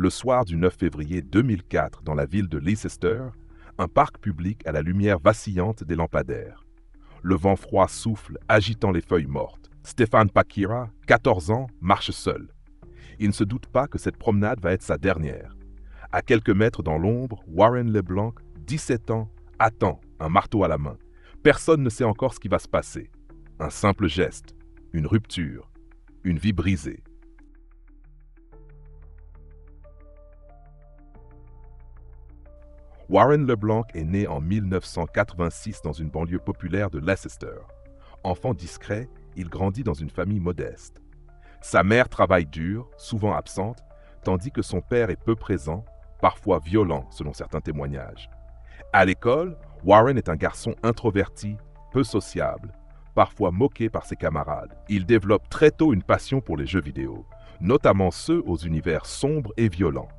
Le soir du 9 février 2004, dans la ville de Leicester, un parc public à la lumière vacillante des lampadaires. Le vent froid souffle, agitant les feuilles mortes. Stéphane Pakira, 14 ans, marche seul. Il ne se doute pas que cette promenade va être sa dernière. À quelques mètres dans l'ombre, Warren LeBlanc, 17 ans, attend, un marteau à la main. Personne ne sait encore ce qui va se passer. Un simple geste, une rupture, une vie brisée. Warren LeBlanc est né en 1986 dans une banlieue populaire de Leicester. Enfant discret, il grandit dans une famille modeste. Sa mère travaille dur, souvent absente, tandis que son père est peu présent, parfois violent selon certains témoignages. À l'école, Warren est un garçon introverti, peu sociable, parfois moqué par ses camarades. Il développe très tôt une passion pour les jeux vidéo, notamment ceux aux univers sombres et violents.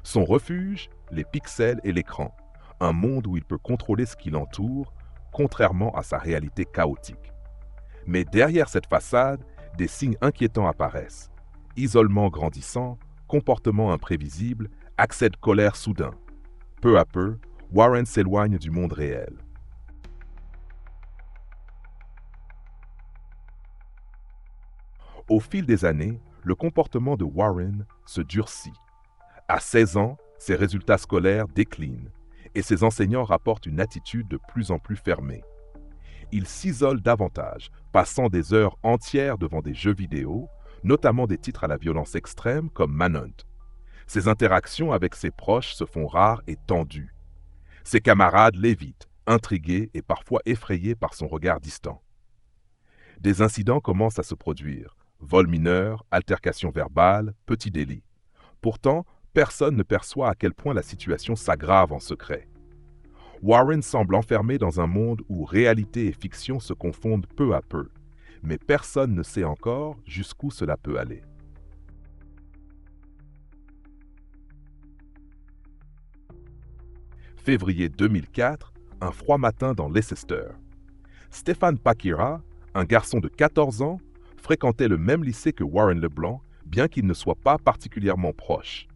Son refuge, les pixels et l'écran, un monde où il peut contrôler ce qui l'entoure, contrairement à sa réalité chaotique. Mais derrière cette façade, des signes inquiétants apparaissent. Isolement grandissant, comportement imprévisible, accès de colère soudain. Peu à peu, Warren s'éloigne du monde réel. Au fil des années, le comportement de Warren se durcit. À 16 ans, ses résultats scolaires déclinent et ses enseignants rapportent une attitude de plus en plus fermée. Il s'isole davantage, passant des heures entières devant des jeux vidéo, notamment des titres à la violence extrême comme Manhunt. Ses interactions avec ses proches se font rares et tendues. Ses camarades l'évitent, intrigués et parfois effrayés par son regard distant. Des incidents commencent à se produire. Vols mineurs, altercations verbales, petits délits. Pourtant, personne ne perçoit à quel point la situation s'aggrave en secret. Warren semble enfermé dans un monde où réalité et fiction se confondent peu à peu, mais personne ne sait encore jusqu'où cela peut aller. Février 2004, un froid matin dans Leicester. Stéphane Pakira, un garçon de 14 ans, fréquentait le même lycée que Warren LeBlanc, bien qu'ils ne soient pas particulièrement proches.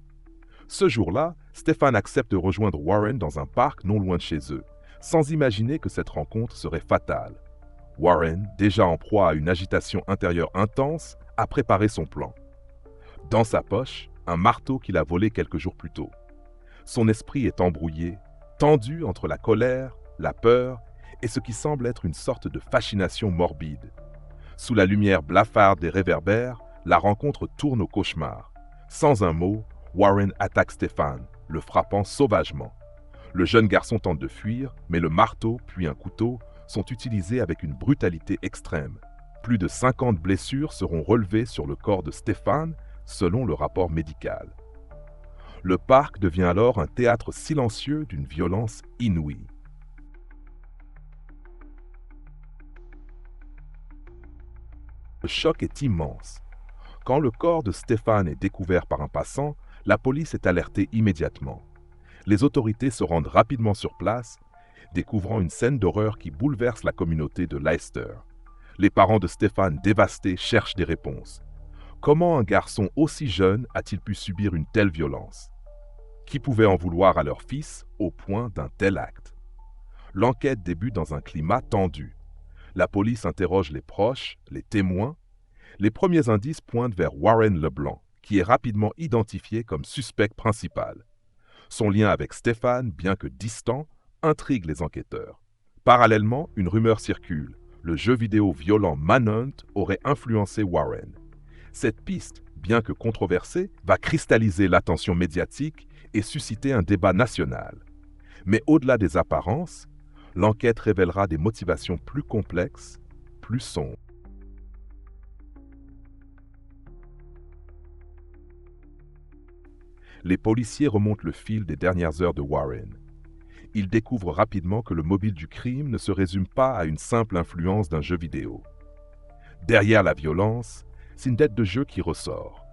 Ce jour-là, Stéphane accepte de rejoindre Warren dans un parc non loin de chez eux, sans imaginer que cette rencontre serait fatale. Warren, déjà en proie à une agitation intérieure intense, a préparé son plan. Dans sa poche, un marteau qu'il a volé quelques jours plus tôt. Son esprit est embrouillé, tendu entre la colère, la peur et ce qui semble être une sorte de fascination morbide. Sous la lumière blafarde des réverbères, la rencontre tourne au cauchemar. Sans un mot, Warren attaque Stéphane, le frappant sauvagement. Le jeune garçon tente de fuir, mais le marteau puis un couteau sont utilisés avec une brutalité extrême. Plus de 50 blessures seront relevées sur le corps de Stéphane, selon le rapport médical. Le parc devient alors un théâtre silencieux d'une violence inouïe. Le choc est immense. Quand le corps de Stéphane est découvert par un passant, la police est alertée immédiatement. Les autorités se rendent rapidement sur place, découvrant une scène d'horreur qui bouleverse la communauté de Leicester. Les parents de Stéphane, dévastés, cherchent des réponses. Comment un garçon aussi jeune a-t-il pu subir une telle violence? Qui pouvait en vouloir à leur fils au point d'un tel acte? L'enquête débute dans un climat tendu. La police interroge les proches, les témoins. Les premiers indices pointent vers Warren LeBlanc, qui est rapidement identifié comme suspect principal. Son lien avec Stéphane, bien que distant, intrigue les enquêteurs. Parallèlement, une rumeur circule. Le jeu vidéo violent Manhunt aurait influencé Warren. Cette piste, bien que controversée, va cristalliser l'attention médiatique et susciter un débat national. Mais au-delà des apparences, l'enquête révélera des motivations plus complexes, plus sombres. Les policiers remontent le fil des dernières heures de Warren. Ils découvrent rapidement que le mobile du crime ne se résume pas à une simple influence d'un jeu vidéo. Derrière la violence, c'est une dette de jeu qui ressort.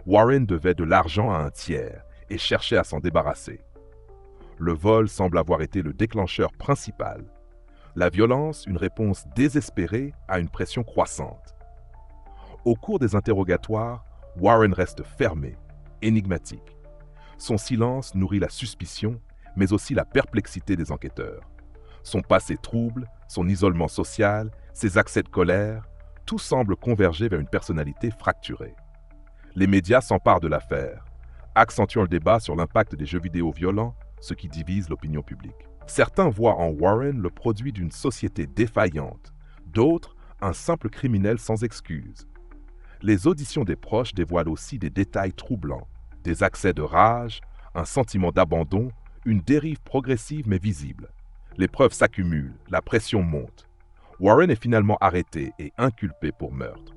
Warren devait de l'argent à un tiers et cherchait à s'en débarrasser. Le vol semble avoir été le déclencheur principal. La violence, une réponse désespérée à une pression croissante. Au cours des interrogatoires, Warren reste fermé, énigmatique. Son silence nourrit la suspicion, mais aussi la perplexité des enquêteurs. Son passé trouble, son isolement social, ses accès de colère, tout semble converger vers une personnalité fracturée. Les médias s'emparent de l'affaire, accentuant le débat sur l'impact des jeux vidéo violents, ce qui divise l'opinion publique. Certains voient en Warren le produit d'une société défaillante, d'autres un simple criminel sans excuse. Les auditions des proches dévoilent aussi des détails troublants, des accès de rage, un sentiment d'abandon, une dérive progressive mais visible. Les preuves s'accumulent, la pression monte. Warren est finalement arrêté et inculpé pour meurtre.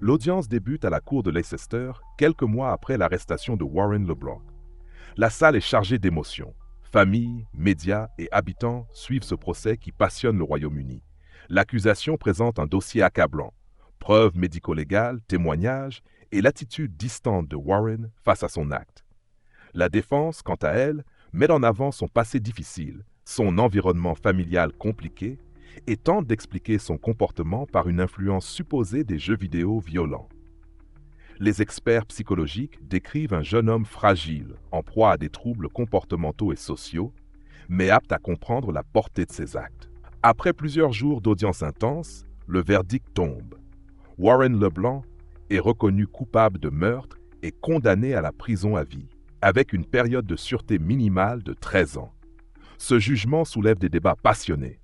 L'audience débute à la cour de Leicester quelques mois après l'arrestation de Warren LeBlanc. La salle est chargée d'émotions. Familles, médias et habitants suivent ce procès qui passionne le Royaume-Uni. L'accusation présente un dossier accablant. Preuves médico-légales, témoignages et l'attitude distante de Warren face à son acte. La défense, quant à elle, met en avant son passé difficile, son environnement familial compliqué et tente d'expliquer son comportement par une influence supposée des jeux vidéo violents. Les experts psychologiques décrivent un jeune homme fragile, en proie à des troubles comportementaux et sociaux, mais apte à comprendre la portée de ses actes. Après plusieurs jours d'audience intense, le verdict tombe. Warren LeBlanc est reconnu coupable de meurtre et condamné à la prison à vie, avec une période de sûreté minimale de 13 ans. Ce jugement soulève des débats passionnés.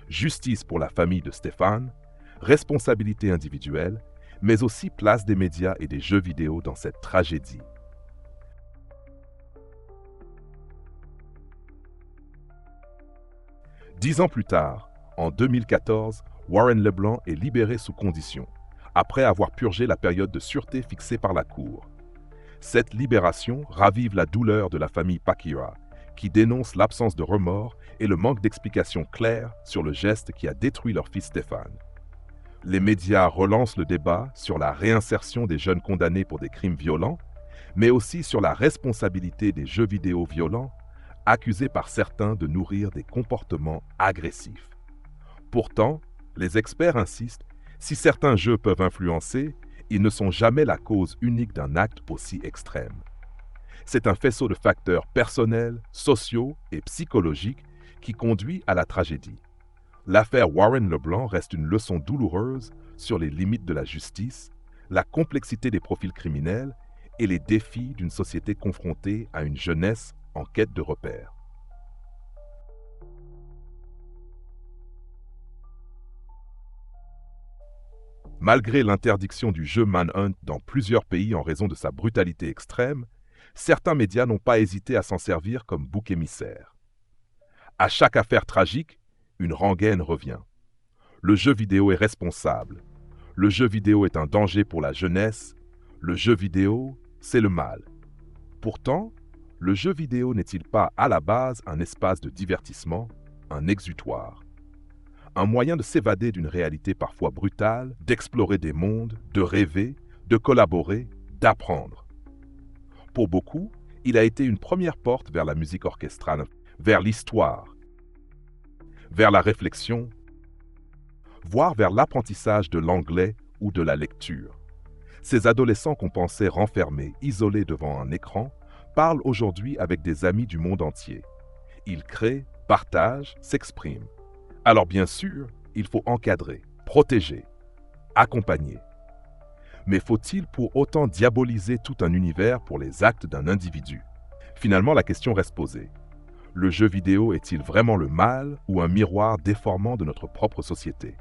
Justice pour la famille de Stefan, responsabilité individuelle, mais aussi place des médias et des jeux vidéo dans cette tragédie. Dix ans plus tard, en 2014, Warren LeBlanc est libéré sous condition, après avoir purgé la période de sûreté fixée par la Cour. Cette libération ravive la douleur de la famille Pacquiao, qui dénonce l'absence de remords et le manque d'explications claires sur le geste qui a détruit leur fils Stefan. Les médias relancent le débat sur la réinsertion des jeunes condamnés pour des crimes violents, mais aussi sur la responsabilité des jeux vidéo violents, accusés par certains de nourrir des comportements agressifs. Pourtant, les experts insistent, si certains jeux peuvent influencer, ils ne sont jamais la cause unique d'un acte aussi extrême. C'est un faisceau de facteurs personnels, sociaux et psychologiques qui conduit à la tragédie. L'affaire Warren LeBlanc reste une leçon douloureuse sur les limites de la justice, la complexité des profils criminels et les défis d'une société confrontée à une jeunesse en quête de repères. Malgré l'interdiction du jeu Manhunt dans plusieurs pays en raison de sa brutalité extrême, certains médias n'ont pas hésité à s'en servir comme bouc émissaire. À chaque affaire tragique, une rengaine revient. Le jeu vidéo est responsable. Le jeu vidéo est un danger pour la jeunesse. Le jeu vidéo, c'est le mal. Pourtant, le jeu vidéo n'est-il pas à la base un espace de divertissement, un exutoire? Un moyen de s'évader d'une réalité parfois brutale, d'explorer des mondes, de rêver, de collaborer, d'apprendre. Pour beaucoup, il a été une première porte vers la musique orchestrale, vers l'histoire, vers la réflexion, voire vers l'apprentissage de l'anglais ou de la lecture. Ces adolescents qu'on pensait renfermés, isolés devant un écran, parlent aujourd'hui avec des amis du monde entier. Ils créent, partagent, s'expriment. Alors bien sûr, il faut encadrer, protéger, accompagner. Mais faut-il pour autant diaboliser tout un univers pour les actes d'un individu? Finalement, la question reste posée. Le jeu vidéo est-il vraiment le mal ou un miroir déformant de notre propre société?